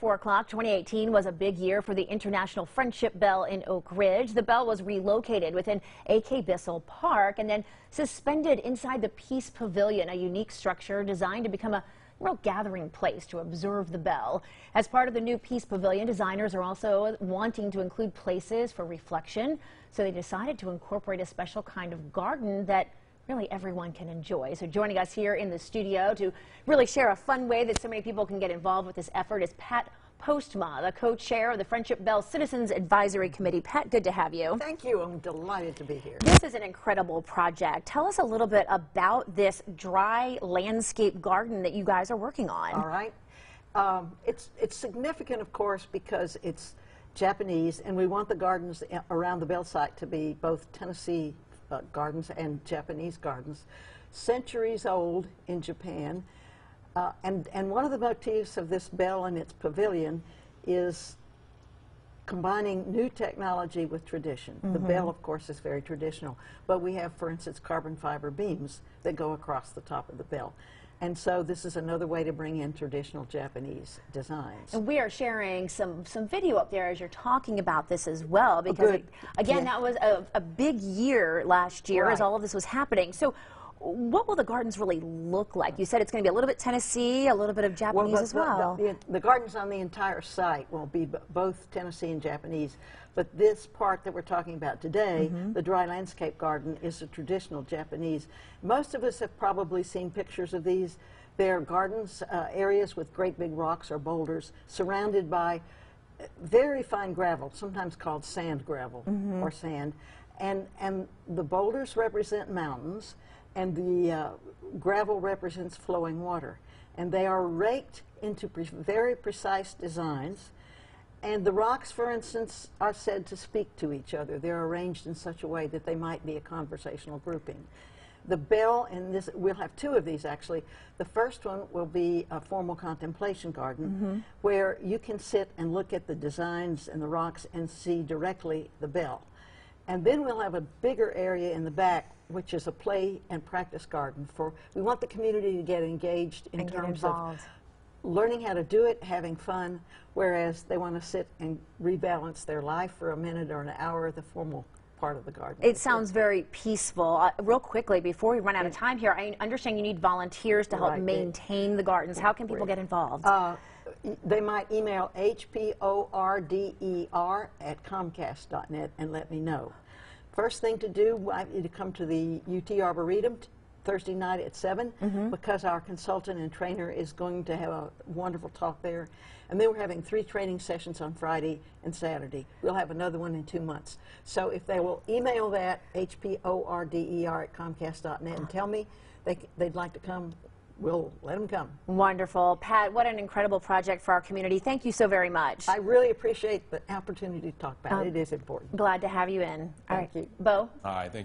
4 o'clock, 2018 was a big year for the International Friendship Bell in Oak Ridge. The bell was relocated within A.K. Bissell Park and then suspended inside the Peace Pavilion, a unique structure designed to become a real gathering place to observe the bell. As part of the new Peace Pavilion, designers are also wanting to include places for reflection, so they decided to incorporate a special kind of garden that really everyone can enjoy. So joining us here in the studio to really share a fun way that so many people can get involved with this effort is Pat Postma, the co-chair of the Friendship Bell Citizens Advisory Committee. Pat, good to have you. Thank you. I'm delighted to be here. This is an incredible project. Tell us a little bit about this dry landscape garden that you guys are working on. All right. It's significant, of course, because it's Japanese, and we want the gardens around the Bell site to be both Tennessee gardens and Japanese gardens, centuries old in Japan. And one of the motifs of this bell and its pavilion is combining new technology with tradition. The bell, of course, is very traditional, but we have, for instance, carbon fiber beams that go across the top of the bell. And so this is another way to bring in traditional Japanese designs. And we are sharing some video up there as you're talking about this as well, because again, that was a big year last year as all of this was happening. So what will the gardens really look like? You said it's going to be a little bit Tennessee, a little bit of Japanese as well. The gardens on the entire site will be both Tennessee and Japanese, but this part that we're talking about today, the dry landscape garden, is a traditional Japanese. Most of us have probably seen pictures of these. They're gardens, areas with great big rocks or boulders surrounded by very fine gravel, sometimes called sand gravel or sand, and the boulders represent mountains, and the gravel represents flowing water. And they are raked into very precise designs. And the rocks, for instance, are said to speak to each other. They're arranged in such a way that they might be a conversational grouping. The bell, and this, we'll have two of these actually. The first one will be a formal contemplation garden where you can sit and look at the designs and the rocks and see directly the bell. And then we'll have a bigger area in the back, which is a play and practice garden. We want the community to get engaged in terms of learning how to do it, having fun, whereas they want to sit and rebalance their life for a minute or an hour at the formal part of the garden. It sounds very peaceful. Real quickly, before we run out of time here, I understand you need volunteers to help maintain the gardens. How can people get involved? They might email hporder@comcast.net and let me know. First thing to do, I need to come to the UT Arboretum Thursday night at 7 because our consultant and trainer is going to have a wonderful talk there. And then we're having 3 training sessions on Friday and Saturday. We'll have another one in 2 months. So if they will email that, hporder@comcast.net, and tell me they'd like to come, we'll let them come. Wonderful. Pat, what an incredible project for our community. Thank you so very much. I really appreciate the opportunity to talk about it. It is important. Glad to have you in. Thank you. Bo? Hi, thank you.